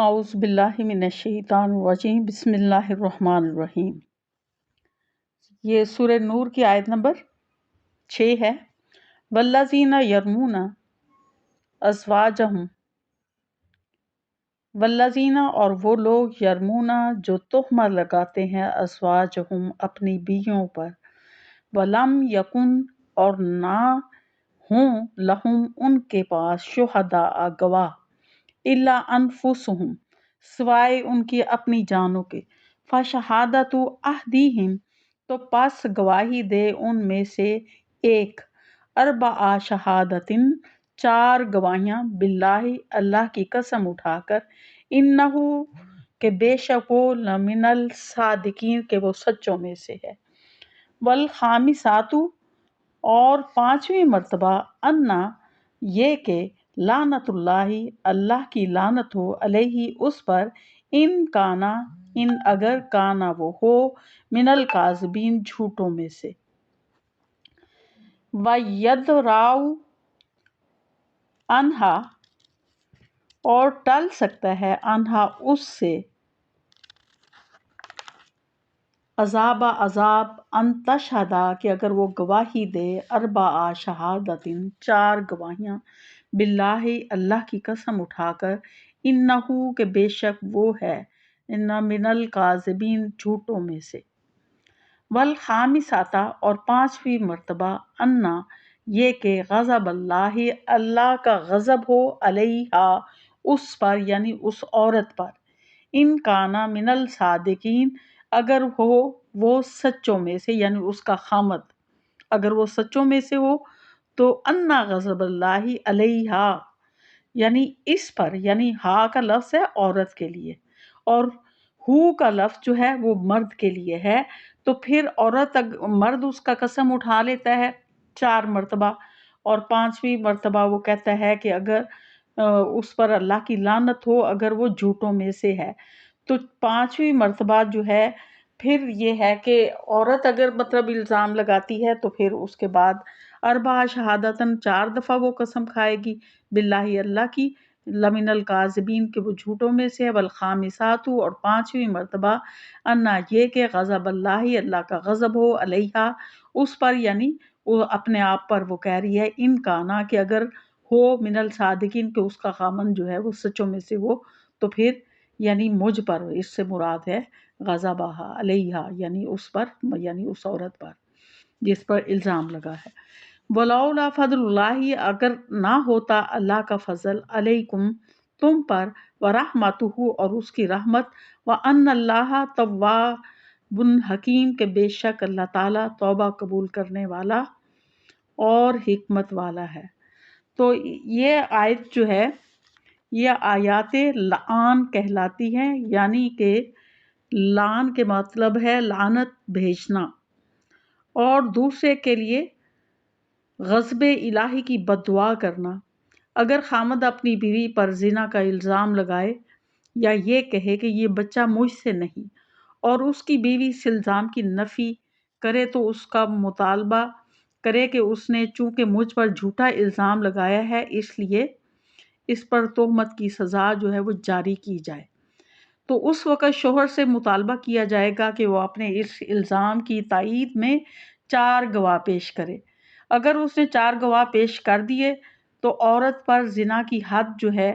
اعوذ باللہ من الشیطان الرجیم بسم اللہ الرحمن الرحیم۔ یہ سورہ نور کی آیت نمبر 6 ہے۔ والذین یرمون ازواجہم، والذین اور وہ لوگ یرمون جو تہمت لگاتے ہیں ازواجہم اپنی بیویوں پر، ولم یکن اور نہ ہوں لہم ان کے پاس شہداء گواہ، الا انفسہم سوائے ان کی اپنی جانوں کے، فشہادت احدہم تو پس گواہی دے ان میں سے ایک، اربع شہادتن 4 گواہیاں، باللہ اللہ کی قسم اٹھا کر، انہو کہ بے شک وہ، لمن الصادقین کہ وہ سچوں میں سے ہے، والخامسات اور 5ویں مرتبہ، انا یہ کہ لعنت اللہ اللہ کی لعنت ہو، علیہ اس پر، ان کانا ان اگر کانا وہ ہو، من الکاذبین جھوٹوں میں سے، وَيَدْرَأُ عنہا اور ٹل سکتا ہے، عنہا اس سے، عذاب ان تشہدا کہ اگر وہ گواہی دے، اربع شہادتن 4 گواہیاں، باللہ اللہ کی قسم اٹھا کر، انہو کہ بے شک وہ ہے، ان من الکاذبین جھوٹوں میں سے، والخامسات اور 5ویں مرتبہ، انا یہ کہ غضب اللہ اللہ کا غضب ہو، علیہا اس پر یعنی اس عورت پر، ان کانا من الصادقین اگر ہو وہ سچوں میں سے یعنی اس کا خامد اگر وہ سچوں میں سے ہو، تو انا غضب اللہ علیہا یعنی اس پر، یعنی ہا کا لفظ ہے عورت کے لیے اور ہو کا لفظ جو ہے وہ مرد کے لیے ہے، تو پھر مرد اس کا قسم اٹھا لیتا ہے 4 مرتبہ، اور 5ویں مرتبہ وہ کہتا ہے کہ اگر اس پر اللہ کی لعنت ہو اگر وہ جھوٹوں میں سے ہے، تو 5ویں مرتبہ جو ہے پھر یہ ہے کہ عورت اگر مطلب الزام لگاتی ہے تو پھر اس کے بعد اربع شہادتن 4 دفعہ وہ قسم کھائے گی، باللہ اللہ کی، لمن الکاذبین کہ وہ جھوٹوں میں سے ہے، والخامسات اور 5ویں مرتبہ، انا یہ کہ غضب اللہ اللہ کا غضب ہو، علیہا اس پر یعنی وہ اپنے آپ پر وہ کہہ رہی ہے، ان کانا کہ اگر ہو، من الصادقین کہ اس کا خامن جو ہے وہ سچوں میں سے ہو، تو پھر یعنی مجھ پر، اس سے مراد ہے غضبہا علیہا یعنی اس پر یعنی اس عورت پر جس پر الزام لگا ہے، ولولا فضل اللہ اگر نہ ہوتا اللہ کا فضل، علیکم تم پر، ورحمتہ اور اس کی رحمت، وان اللہ تواب حکیم کہ بے شک اللہ تعالیٰ توبہ قبول کرنے والا اور حکمت والا ہے۔ تو یہ آیت جو ہے یہ آیات لعان کہلاتی ہے، یعنی کہ لعان کے مطلب ہے لعنت بھیجنا اور دوسرے کے لیے غضب الہی کی بد دعا کرنا۔ اگر خامد اپنی بیوی پر زنا کا الزام لگائے یا یہ کہے کہ یہ بچہ مجھ سے نہیں، اور اس کی بیوی اس الزام کی نفی کرے تو اس کا مطالبہ کرے کہ اس نے چونکہ مجھ پر جھوٹا الزام لگایا ہے اس لیے اس پر تہمت کی سزا جو ہے وہ جاری کی جائے، تو اس وقت شوہر سے مطالبہ کیا جائے گا کہ وہ اپنے اس الزام کی تائید میں 4 گواہ پیش کرے۔ اگر اس نے 4 گواہ پیش کر دیے تو عورت پر زنا کی حد جو ہے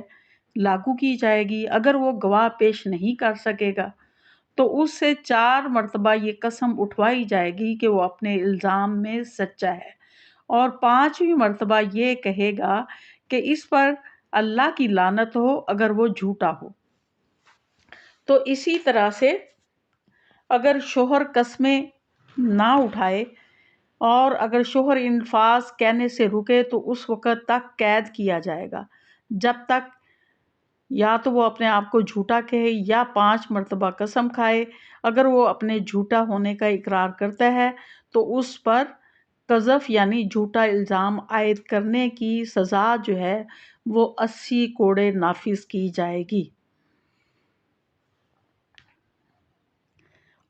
لاگو کی جائے گی۔ اگر وہ گواہ پیش نہیں کر سکے گا تو اس سے 4 مرتبہ یہ قسم اٹھوائی جائے گی کہ وہ اپنے الزام میں سچا ہے، اور 5ویں مرتبہ یہ کہے گا کہ اس پر اللہ کی لعنت ہو اگر وہ جھوٹا ہو۔ تو اسی طرح سے اگر شوہر قسمیں نہ اٹھائے اور اگر شوہر انفاذ کہنے سے رکے تو اس وقت تک قید کیا جائے گا جب تک یا تو وہ اپنے آپ کو جھوٹا کہے یا 5 مرتبہ قسم کھائے۔ اگر وہ اپنے جھوٹا ہونے کا اقرار کرتا ہے تو اس پر قذف یعنی جھوٹا الزام عائد کرنے کی سزا جو ہے وہ 80 کوڑے نافذ کی جائے گی،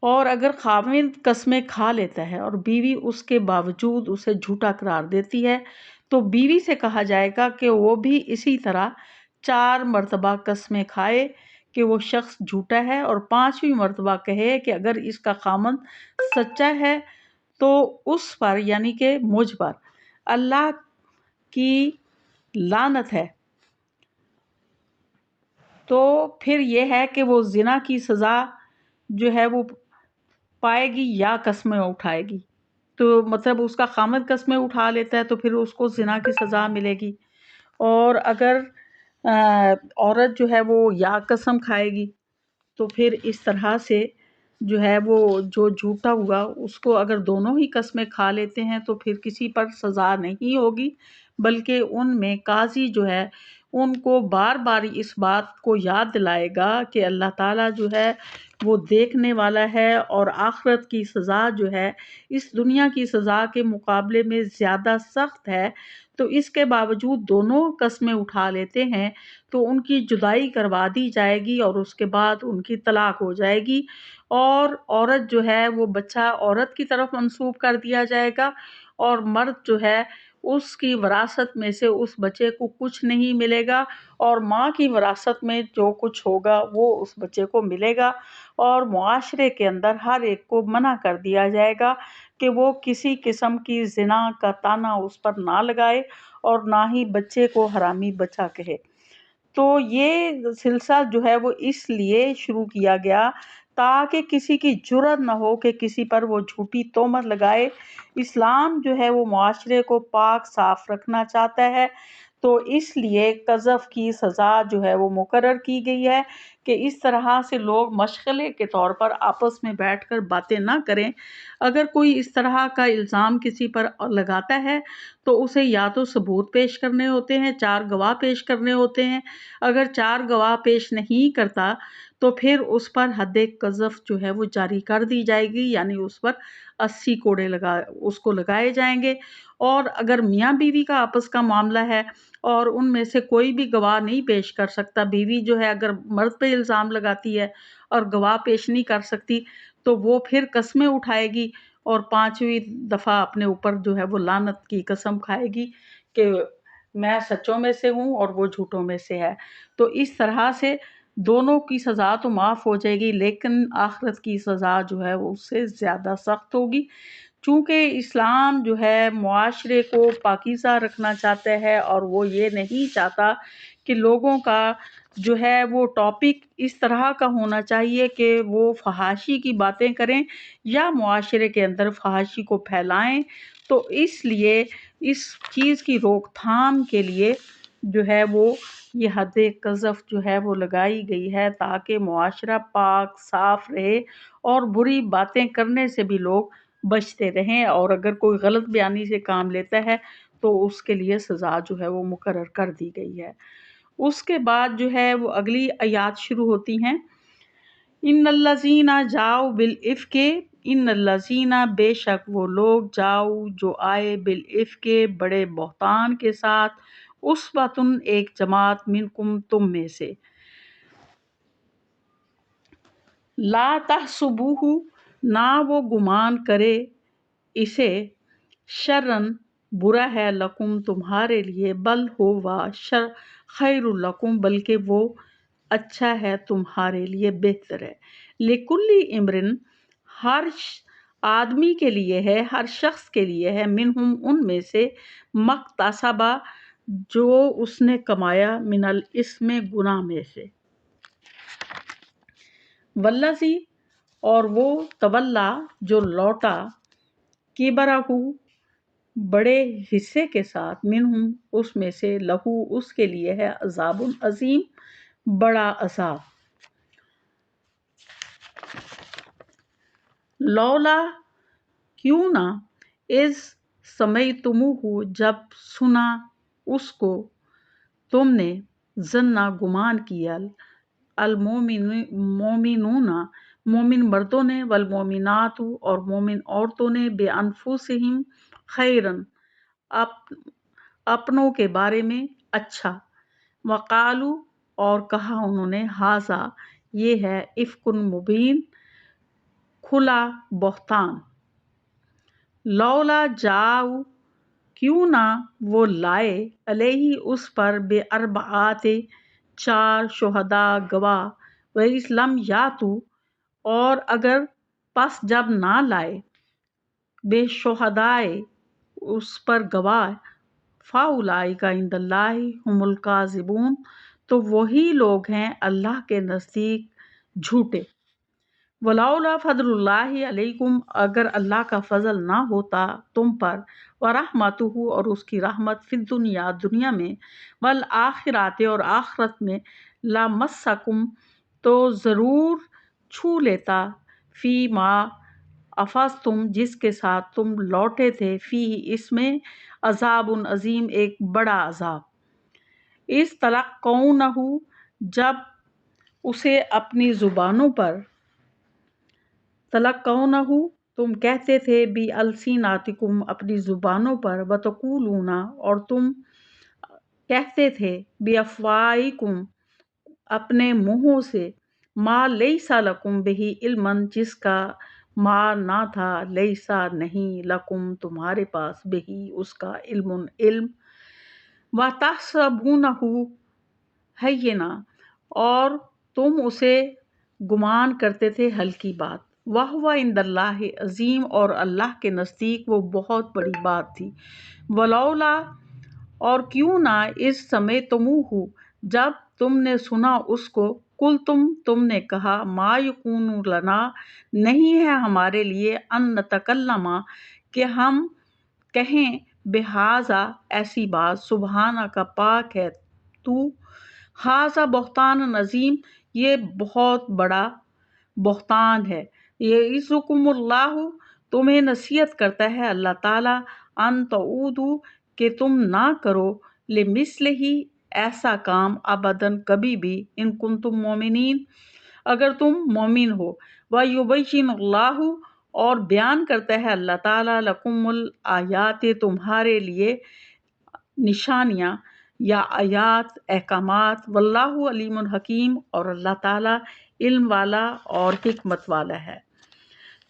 اور اگر خاوند قسمیں کھا لیتا ہے اور بیوی اس کے باوجود اسے جھوٹا قرار دیتی ہے تو بیوی سے کہا جائے گا کہ وہ بھی اسی طرح 4 مرتبہ قسمیں کھائے کہ وہ شخص جھوٹا ہے، اور 5ویں مرتبہ کہے کہ اگر اس کا خامند سچا ہے تو اس پر یعنی کہ مجھ پر اللہ کی لعنت ہے، تو پھر یہ ہے کہ وہ زنا کی سزا جو ہے وہ پائے گی یا قسمیں اٹھائے گی۔ تو مطلب اس کا خامد قسمیں اٹھا لیتا ہے تو پھر اس کو زنا کی سزا ملے گی، اور اگر عورت جو ہے وہ یا قسم کھائے گی تو پھر اس طرح سے جو ہے وہ جو جھوٹا ہوا اس کو اگر دونوں ہی قسمیں کھا لیتے ہیں تو پھر کسی پر سزا نہیں ہوگی، بلکہ ان میں قاضی جو ہے ان کو بار بار اس بات کو یاد دلائے گا کہ اللہ تعالیٰ جو ہے وہ دیکھنے والا ہے، اور آخرت کی سزا جو ہے اس دنیا کی سزا کے مقابلے میں زیادہ سخت ہے۔ تو اس کے باوجود دونوں قسمیں اٹھا لیتے ہیں تو ان کی جدائی کروا دی جائے گی، اور اس کے بعد ان کی طلاق ہو جائے گی، اور عورت جو ہے وہ بچہ عورت کی طرف منسوب کر دیا جائے گا، اور مرد جو ہے اس کی وراثت میں سے اس بچے کو کچھ نہیں ملے گا، اور ماں کی وراثت میں جو کچھ ہوگا وہ اس بچے کو ملے گا، اور معاشرے کے اندر ہر ایک کو منع کر دیا جائے گا کہ وہ کسی قسم کی زنا کا طعنہ اس پر نہ لگائے اور نہ ہی بچے کو حرامی بچہ کہے۔ تو یہ سلسلہ جو ہے وہ اس لیے شروع کیا گیا تاکہ کسی کی جرت نہ ہو کہ کسی پر وہ جھوٹی تہمت لگائے۔ اسلام جو ہے وہ معاشرے کو پاک صاف رکھنا چاہتا ہے، تو اس لیے قذف کی سزا جو ہے وہ مقرر کی گئی ہے کہ اس طرح سے لوگ مشغلے کے طور پر آپس میں بیٹھ کر باتیں نہ کریں۔ اگر کوئی اس طرح کا الزام کسی پر لگاتا ہے تو اسے یا تو ثبوت پیش کرنے ہوتے ہیں، 4 گواہ پیش کرنے ہوتے ہیں، اگر 4 گواہ پیش نہیں کرتا تو پھر اس پر حد قذف جو ہے وہ جاری کر دی جائے گی، یعنی اس پر 80 کوڑے اس کو لگائے جائیں گے۔ اور اگر میاں بیوی کا آپس کا معاملہ ہے اور ان میں سے کوئی بھی گواہ نہیں پیش کر سکتا، بیوی جو ہے اگر مرد پہ الزام لگاتی ہے اور گواہ پیش نہیں کر سکتی تو وہ پھر قسمیں اٹھائے گی اور 5ویں دفعہ اپنے اوپر جو ہے وہ لعنت کی قسم کھائے گی کہ میں سچوں میں سے ہوں اور وہ جھوٹوں میں سے ہے۔ تو اس طرح سے دونوں کی سزا تو معاف ہو جائے گی، لیکن آخرت کی سزا جو ہے وہ اس سے زیادہ سخت ہوگی، چونکہ اسلام جو ہے معاشرے کو پاکیزہ رکھنا چاہتا ہے، اور وہ یہ نہیں چاہتا کہ لوگوں کا جو ہے وہ ٹاپک اس طرح کا ہونا چاہیے کہ وہ فحاشی کی باتیں کریں یا معاشرے کے اندر فحاشی کو پھیلائیں۔ تو اس لیے اس چیز کی روک تھام کے لیے جو ہے وہ یہ حد قذف جو ہے وہ لگائی گئی ہے تاکہ معاشرہ پاک صاف رہے اور بری باتیں کرنے سے بھی لوگ بچتے رہیں، اور اگر کوئی غلط بیانی سے کام لیتا ہے تو اس کے لیے سزا جو ہے وہ مقرر کر دی گئی ہے۔ اس کے بعد جو ہے وہ اگلی آیات شروع ہوتی ہیں، ان الذین جاؤ بالافک، ان الذین بے شک وہ لوگ جاؤ جو آئے بالافک بڑے بہتان کے ساتھ، اسوۃ ایک جماعت منکم تم میں سے، لا تحسبوہ نہ وہ گمان کرے اسے، شرن برا ہے، لکم تمہارے لیے، بل ہوا خیر لکم بلکہ وہ اچھا ہے تمہارے لیے، بہتر ہے، لکل امرن ہر آدمی کے لیے ہے، ہر شخص کے لیے ہے، منہم ان میں سے، مقتصبہ جو اس نے کمایا، من الاسم گناہ میں سے، والذی اور وہ، تولا جو لوٹا، کبرہ بڑے حصے کے ساتھ، منہم اس میں سے، لہو اس کے لیے ہے، عذاب عظیم بڑا عذاب۔ لولا کیوں نہ، اذ سمیعتموہ جب سنا اس کو تم نے، ظنا گمان کیا، المومنون مومن مردوں نے، والمومنات اور مومن عورتوں نے، بانفسہم خیرا اپنوں کے بارے میں اچھا، وقالو اور کہا انہوں نے، ھذا یہ ہے، افک مبین کھلا بہتان، لولا جاؤ کیوں نہ وہ لائے، علیہ اس پر، باربعۃ 4 شہداء گواہ، وَإِسْلَمْ یاتو، اور اگر پس جب نہ لائے، بے شہدائے اس پر گواہ، فَأُولَئِکَ عِندَ اللہِ هُمُ الْکاذِبُونَ، تو وہی لوگ ہیں اللہ کے نزدیک جھوٹے۔ وَلَوْلَا فَضْلُ اللہِ عَلَيْکُمْ، اگر اللہ کا فضل نہ ہوتا تم پر، وَرَحْمَتُہُ، اور اس کی رحمت، فی الدنیا، دنیا میں، وَالْآخِرَةِ، اور آخرت میں، لَمَسَّکُمْ، تو ضرور چھو لیتا، فی ما افضتم، جس کے ساتھ تم لوٹے تھے، فیہ، اس میں، عذاب عظیم، ایک بڑا عذاب۔ اس تلقونہ، جب اسے اپنی زبانوں پر، تلقونہ، تم کہتے تھے، بی السناتکم، اپنی زبانوں پر، وتقولون، اور تم کہتے تھے، بی افواہکم، اپنے منہوں سے، ما لیس لکم بہ علم، جس کا ما نہ تھا، لیسا، نہیں، لکم، تمہارے پاس، بہ، اس کا، علم، وتحسبونہ ہینا، اور تم اسے گمان کرتے تھے ہلکی بات، وہو عند اللہ عظیم، اور اللہ کے نزدیک وہ بہت بڑی بات تھی، ولولا، اور کیوں نہ، اذ سمعتموہ، جب تم نے سنا اس کو، تم نے کہا، ما یکون لنا، نہیں ہے ہمارے لیے، ان نتکلم، کہ ہم کہیں، بہذا، ایسی بات، سبحانک، پاک ہے تو، ھذا بہتان عظیم، یہ بہت بڑا بہتان ہے، یعظکم اللہ، تمہیں نصیحت کرتا ہے اللہ تعالیٰ، ان تعودوا، کہ تم نہ کرو، لمثلہ، ایسا کام، ابداً، کبھی بھی، ان کنتم مؤمنین، اگر تم مومن ہو، وَیُبَیِّنُ اللہِ، اور بیان کرتا ہے اللہ تعالیٰ، لَکُمُ الْآیَاتِ، تمہارے لیے نشانیاں یا آیات، احکامات، وَاللہ علیم حکیم، اور اللہ تعالیٰ علم والا اور حکمت والا ہے۔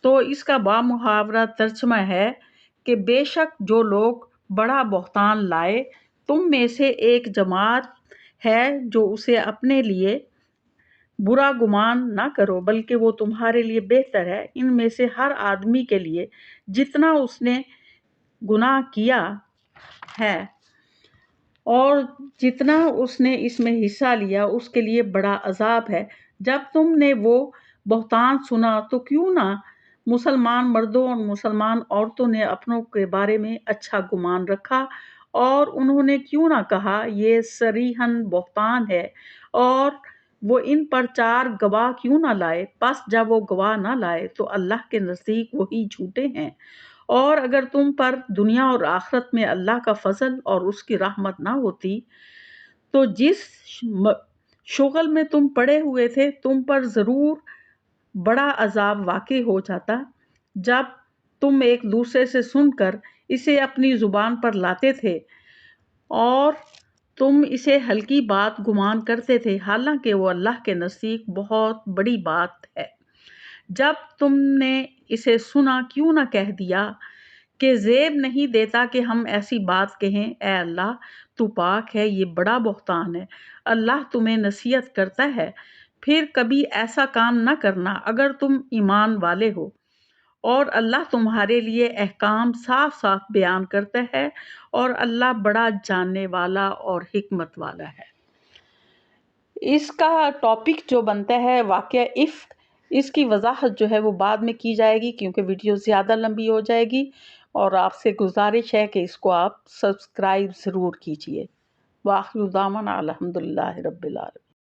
تو اس کا بامحاورہ ترجمہ ہے کہ بے شک جو لوگ بڑا بہتان لائے، تم میں سے ایک جماعت ہے جو اسے اپنے لیے برا گمان نہ کرو، بلکہ وہ تمہارے لیے بہتر ہے، ان میں سے ہر آدمی کے لیے جتنا اس نے گناہ کیا ہے اور جتنا اس نے اس میں حصہ لیا، اس کے لیے بڑا عذاب ہے۔ جب تم نے وہ بہتان سنا تو کیوں نہ مسلمان مردوں اور مسلمان عورتوں نے اپنوں کے بارے میں اچھا گمان رکھا، اور انہوں نے کیوں نہ کہا، یہ صریحاً بہتان ہے، اور وہ ان پر 4 گواہ کیوں نہ لائے، پس جب وہ گواہ نہ لائے تو اللہ کے نزدیک وہی جھوٹے ہیں۔ اور اگر تم پر دنیا اور آخرت میں اللہ کا فضل اور اس کی رحمت نہ ہوتی تو جس شغل میں تم پڑے ہوئے تھے، تم پر ضرور بڑا عذاب واقع ہو جاتا، جب تم ایک دوسرے سے سن کر اسے اپنی زبان پر لاتے تھے اور تم اسے ہلکی بات گمان کرتے تھے، حالانکہ وہ اللہ کے نزدیک بہت بڑی بات ہے۔ جب تم نے اسے سنا، کیوں نہ کہہ دیا کہ زیب نہیں دیتا کہ ہم ایسی بات کہیں، اے اللہ تو پاک ہے، یہ بڑا بہتان ہے، اللہ تمہیں نصیحت کرتا ہے، پھر کبھی ایسا کام نہ کرنا اگر تم ایمان والے ہو، اور اللہ تمہارے لیے احکام صاف صاف بیان کرتا ہے، اور اللہ بڑا جاننے والا اور حکمت والا ہے۔ اس کا ٹاپک جو بنتا ہے واقعہ عفق، اس کی وضاحت جو ہے وہ بعد میں کی جائے گی، کیونکہ ویڈیو زیادہ لمبی ہو جائے گی، اور آپ سے گزارش ہے کہ اس کو آپ سبسکرائب ضرور کیجئے۔ وآخر دعوانا الحمدللہ رب العالمین۔